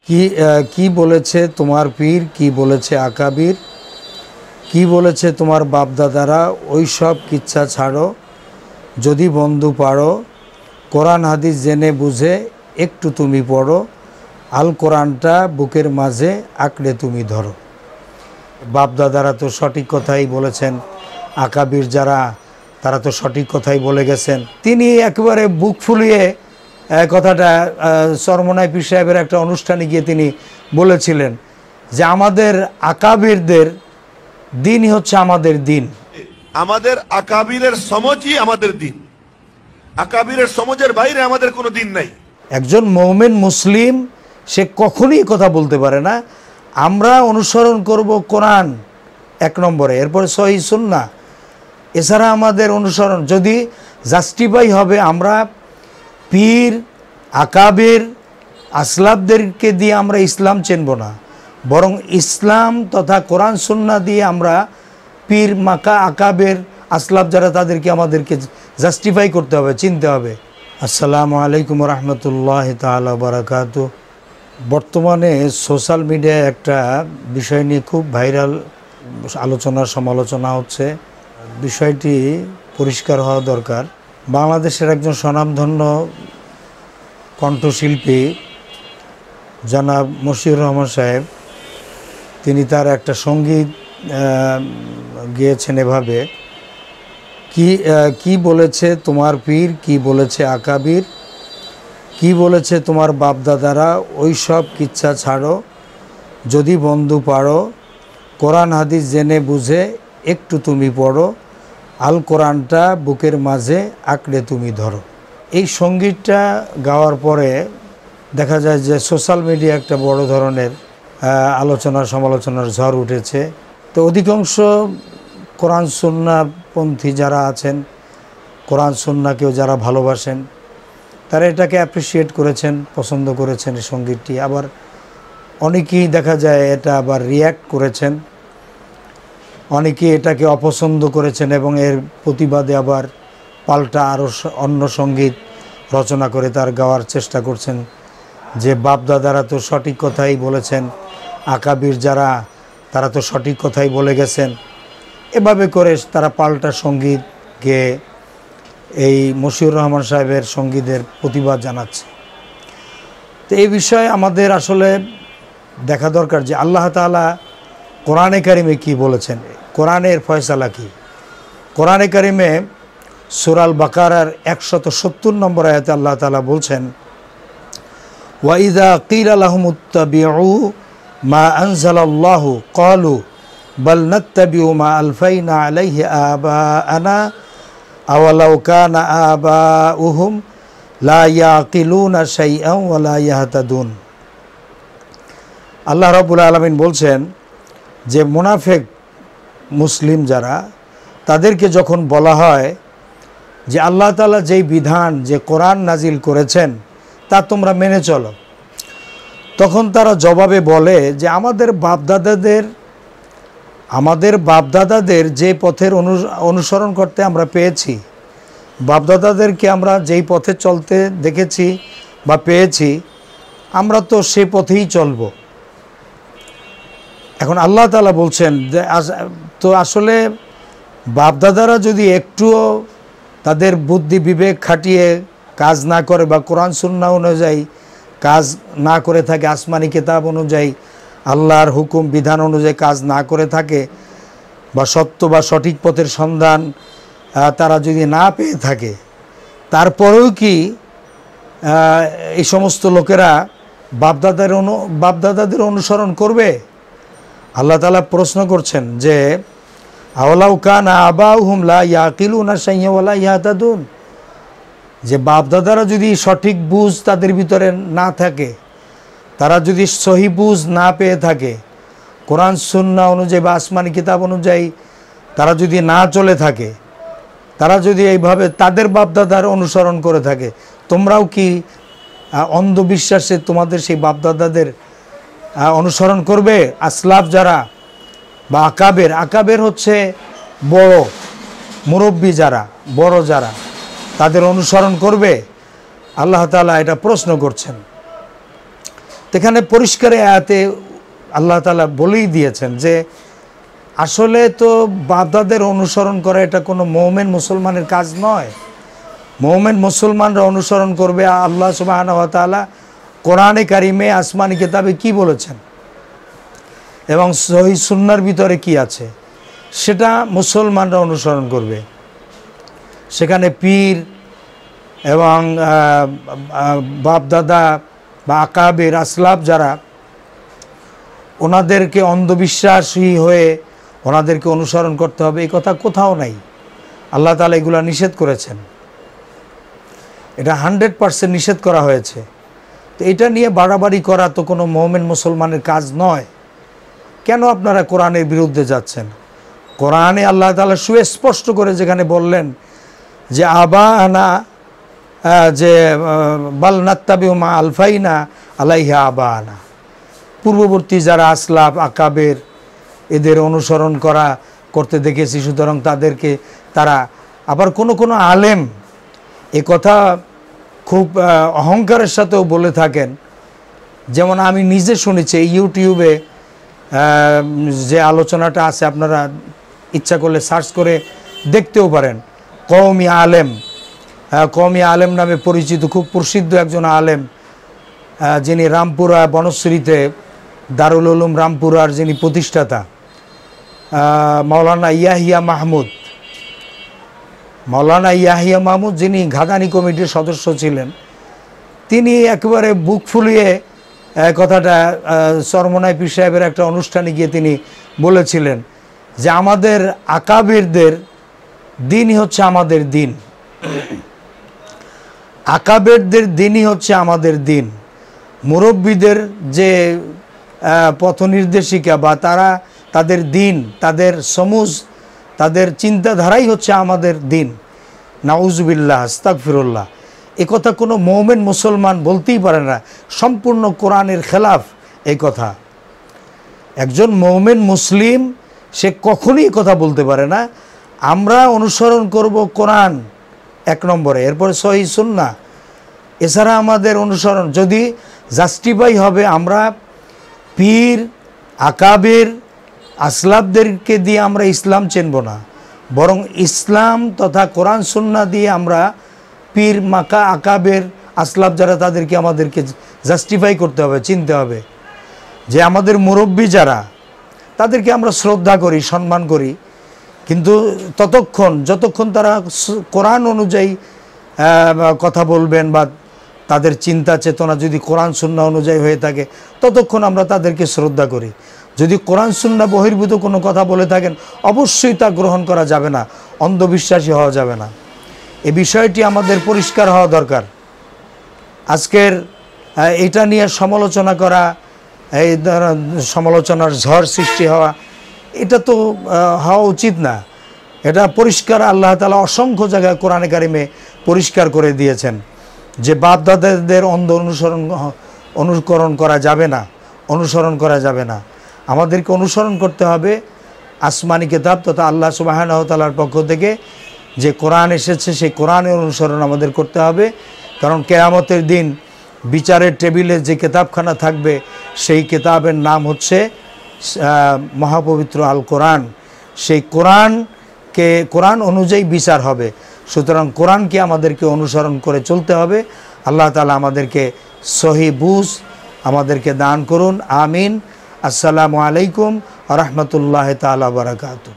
কি বলেছে তোমার পীর, কি বলেছে আকাবির, কি বলেছে তোমার বাপদাদারা, ওই সব কিচ্ছা ছাড়ো। যদি বন্ধু পারো কোরআন হাদিস জেনে বুঝে একটু তুমি পড়ো। আল কোরআনটা বুকের মাঝে আঁকড়ে তুমি ধরো। বাপদাদারা তো সঠিক কথাই বলেছেন, আকাবির যারা তারা তো সঠিক কথাই বলে গেছেন। তিনি একেবারে বুক ফুলিয়ে কথাটা চরমনাই পীর সাহেবের একটা অনুষ্ঠানে গিয়ে তিনি বলেছিলেন যে আমাদের আকাবিরদের দিনই হচ্ছে আমাদের দিন। আমাদের আকাবিরের সমজই আমাদের দিন, আকাবিরের সমজের বাইরে আমাদের কোনো দিন নাই। একজন মুমিন মুসলিম সে কখনোই কথা বলতে পারে না আমরা অনুসরণ করব কোরআন এক নম্বরে, এরপরে সহিহ সুন্নাহ। এছাড়া আমাদের অনুসরণ যদি জাস্টিফাই হবে, আমরা পীর আকাবির আসলাফদেরকে দিয়ে আমরা ইসলাম চিনব না, বরং ইসলাম তথা কোরআন সুন্নাহ দিয়ে আমরা পীর মাকা আকাবের আসলাফ যারা তাদেরকে আমাদেরকে জাস্টিফাই করতে হবে, চিনতে হবে। আসসালামু আলাইকুম রহমতুল্লাহ তাআলা বারাকাতুহু। বর্তমানে সোশ্যাল মিডিয়ায় একটা বিষয় নিয়ে খুব ভাইরাল আলোচনা সমালোচনা হচ্ছে। বিষয়টি পরিষ্কার হওয়া দরকার। বাংলাদেশের একজন স্বনামধন্য কণ্ঠশিল্পী জনাব মশিউর রহমান সাহেব, তিনি তার একটা সঙ্গীত গেয়েছেন এভাবে, কি বলেছে তোমার পীর, কি বলেছে আকাবির, কি বলেছে তোমার বাপদাদারা, ওই সব কিচ্ছা ছাড়ো। যদি বন্ধু পারো কোরআন হাদিস জেনে বুঝে একটু তুমি পড়ো। আল কোরআনটা বুকের মাঝে আঁকড়ে তুমি ধরো। এই সঙ্গীতটা গাওয়ার পরে দেখা যায় যে সোশ্যাল মিডিয়া একটা বড় ধরনের আলোচনা সমালোচনার ঝড় উঠেছে। তো অধিকাংশ কোরআন সুন্নাহপন্থী যারা আছেন, কোরআন সুন্নাহকেও যারা ভালোবাসেন, তারা এটাকে অ্যাপ্রিসিয়েট করেছেন, পছন্দ করেছেন এই সঙ্গীতটি। আবার অনেকেই দেখা যায় এটা আবার রিয়্যাক্ট করেছেন, অনেকেই এটাকে অপছন্দ করেছেন এবং এর প্রতিবাদে আবার পাল্টা আরও অন্য সঙ্গীত রচনা করে তার গাওয়ার চেষ্টা করছেন যে বাপদাদারা তো সঠিক কথাই বলেছেন, আকাবির যারা তারা তো সঠিক কথাই বলে গেছেন। এভাবে করে তারা পাল্টা সঙ্গীত গেয়ে এই মশিউর রহমান সাহেবের সঙ্গীতের প্রতিবাদ জানাচ্ছে। তো এই বিষয়ে আমাদের আসলে দেখা দরকার যে আল্লাহ তাআলা কোরআনে কারিমে কি বলেছেন, কোরআনের ফয়সালা কি। কোরআনে কারিমে সূরা আল বাকারার 170 নম্বর আয়াতে আল্লাহ তাআলা বলছেন, ওয়া ইযা কিলা লাহুমুত্তাবিউ মা আনজালাল্লাহু ক্বালু বাল নাত্তাবিউ মা আলফাইনা আলাইহি আবাআনা আওয়ালাউ কানা আবাউহুম লা ইয়াকিলুনা শাইআন ওয়া লা ইয়াহতাদুন। আল্লাহ রাব্বুল আলামিন বলছেন যে মুনাফিক মুসলিম যারা, তাদেরকে যখন বলা হয় যে আল্লাহ তাআলা যেই বিধান যে কোরআন নাজিল করেছেন তা তোমরা মেনে চলো, তখন তারা জবাবে বলে যে আমাদের বাপদাদাদের যে পথের অনুসরণ করতে আমরা পেয়েছি, বাপদাদাদেরকে আমরা যেই পথে চলতে দেখেছি বা পেয়েছি, আমরা তো সে পথেই চলব। এখন আল্লাহ তাআলা বলছেন যে তো আসলে বাপদাদারা যদি একটুও তাদের বুদ্ধি বিবেক খাটিয়ে কাজ না করে বা কোরআন সুন্নাহ অনুযায়ী কাজ না করে থাকে, আসমানি কিতাব অনুযায়ী আল্লাহর হুকুম বিধান অনুযায়ী কাজ না করে থাকে, বা সত্য বা সঠিক পথের সন্ধান তারা যদি না পেয়ে থাকে, তারপরেও কি এই সমস্ত লোকেরা বাপদাদাদের অনুসরণ করবে? আল্লাহ তাআলা প্রশ্ন করছেন যে আওয়ালাউ কানা আবাউহুম লা ইয়াকিলুনা শাইআন ওয়া লা ইয়াহতাদুন, যে বাপদাদারা যদি সঠিক বুঝ তাদের ভিতরে না থাকে, তারা যদি সহি বুঝ না পেয়ে থাকে, কোরআন সুন্নাহ অনুযায়ী বা আসমানি কিতাব অনুযায়ী তারা যদি না চলে থাকে, তারা যদি এইভাবে তাদের বাপদাদার অনুসরণ করে থাকে, তোমরাও কি অন্ধবিশ্বাসে তোমাদের সেই বাপদাদাদের অনুসরণ করবে? আসলাফ যারা বা আকাবের হচ্ছে বড় মুরব্বী যারা, বড় যারা, তাদের অনুসরণ করবে? আল্লাহ তাআলা এটা প্রশ্ন করছেন। এখানে পরিষ্কার আয়াতে আল্লাহ তাআলা বলেই দিয়েছেন যে আসলে তো বাপদাদের অনুসরণ করা এটা কোনো মুমিন মুসলমানের কাজ নয়। মুমিন মুসলমানরা অনুসরণ করবে আল্লাহ সুবহানাহু ওয়া তাআলা কোরআনে কারিমে আসমানি কিতাবে কি বলেছেন এবং সহিহ সুন্নাহর ভিতরে কি আছে সেটা মুসলমানরা অনুসরণ করবে। সেখানে পীর এবং বাপদাদা বা আকাবের আসলাফ যারা, ওনাদেরকে অন্ধবিশ্বাসী হয়ে ওনাদেরকে অনুসরণ করতে হবে এই কথা কোথাও নাই। আল্লাহ তাআলা এগুলো নিষেধ করেছেন, এটা 100% নিষেধ করা হয়েছে। তো এটা নিয়ে বাড়াবাড়ি করা তো কোনো মুমিন মুসলমানের কাজ নয়। কেন আপনারা কোরআনের বিরুদ্ধে যাচ্ছেন? কোরআনে আল্লাহ তাআলা সুস্পষ্ট করে যেখানে বললেন যে আবা আনা যে বাল নাত্তাবিউ মা আলফাইনা আলাইহা আবা আনা, পূর্ববর্তী যারা আসলাফ আকাবের এদের অনুসরণ করতে দেখেছি, সুতরাং তাদেরকে তারা আবার কোনো আলেম এ কথা খুব অহংকারের সাথেও বলে থাকেন। যেমন আমি নিজে শুনেছি ইউটিউবে যে আলোচনাটা আছে, আপনারা ইচ্ছা করলে সার্চ করে দেখতেও পারেন। কওমি আলেম নামে পরিচিত খুব প্রসিদ্ধ একজন আলেম, যিনি রামপুরা বনশ্রীতে দারুল উলুম রামপুরার যিনি প্রতিষ্ঠাতা মাওলানা ইয়াহিয়া মাহমুদ, যিনি ঘাদানি কমিটির সদস্য ছিলেন, তিনি একেবারে বুক ফুলিয়ে কথাটা চরমনাই পীর সাহেবের একটা অনুষ্ঠানে গিয়ে তিনি বলেছিলেন যে আমাদের আকাবেরদের দিনই হচ্ছে আমাদের দিন, আকাবেরদের দিনই হচ্ছে আমাদের দিন। মুরব্বীদের যে পথ নির্দেশিকা বা তাদের দিন, তাদের সমুজ, তাদের চিন্তাধারাই হচ্ছে আমাদের দিন। নাউজুবিল্লাহ, আস্তাগফিরুল্লাহ। এ কথা কোনো মুমিন মুসলমান বলতেই পারে না, সম্পূর্ণ কোরআনের খেলাফ এই কথা। একজন মুমিন মুসলিম সে কখনোই কথা বলতে পারে না। আমরা অনুসরণ করব কোরআন এক নম্বরে, এরপরে সহিহ সুন্নাহ। এছাড়া আমাদের অনুসরণ যদি জাস্টিফাই হবে, আমরা পীর আকাবের আসলাফদেরকে দিয়ে আমরা ইসলাম চিনব না, বরং ইসলাম তথা কোরআন সুন্নাহ দিয়ে আমরা পীর মাকা আকাবের আসলাফ যারা তাদেরকে আমাদেরকে জাস্টিফাই করতে হবে, চিনতে হবে যে আমাদের মুরব্বী যারা তাদেরকে আমরা শ্রদ্ধা করি, সম্মান করি, কিন্তু যতক্ষণ তারা কোরআন অনুযায়ী কথা বলবেন বা তাদের চিন্তা চেতনা যদি কোরআন সুন্নাহ অনুযায়ী হয়ে থাকে ততক্ষণ আমরা তাদেরকে শ্রদ্ধা করি। যদি কোরআন সুন্নাহ বহির্ভূত কোনো কথা বলে থাকেন অবশ্যই তা গ্রহণ করা যাবে না, অন্ধবিশ্বাসী হওয়া যাবে না। এই বিষয়টি আমাদের পরিষ্কার হওয়া দরকার। আজকের এটা নিয়ে সমালোচনা করা, এই সমালোচনার ঝড় সৃষ্টি হওয়া, এটা তো হওয়া উচিত না। এটা পরিষ্কার আল্লাহ তাআলা অসংখ্য জায়গায় কোরআনে কারিমে পরিষ্কার করে দিয়েছেন যে বাপদাদাদের অন্ধ অনুকরণ করা যাবে না, অনুসরণ করা যাবে না। আমাদেরকে অনুসরণ করতে হবে আসমানি কিতাব তথা আল্লাহ সুবহানাহু ওয়া তাআলার পক্ষ থেকে যে কোরআন এসেছে সেই কোরআনের অনুসরণ আমাদের করতে হবে। কারণ কিয়ামতের দিন বিচারের টেবিলে যে কিতাবখানা থাকবে সেই কিতাবের নাম হচ্ছে মহাপবিত্র আল কোরআন। সেই কোরআন অনুযায়ী বিচার হবে। সুতরাং কোরআনকে আমাদেরকে অনুসরণ করে চলতে হবে। আল্লাহ তাআলা আমাদেরকে সহি বুঝ আমাদেরকে দান করুন, আমিন। আসসালামু আলাইকুম ওয়া রাহমাতুল্লাহি তাআলা ওয়া বারাকাতুহু।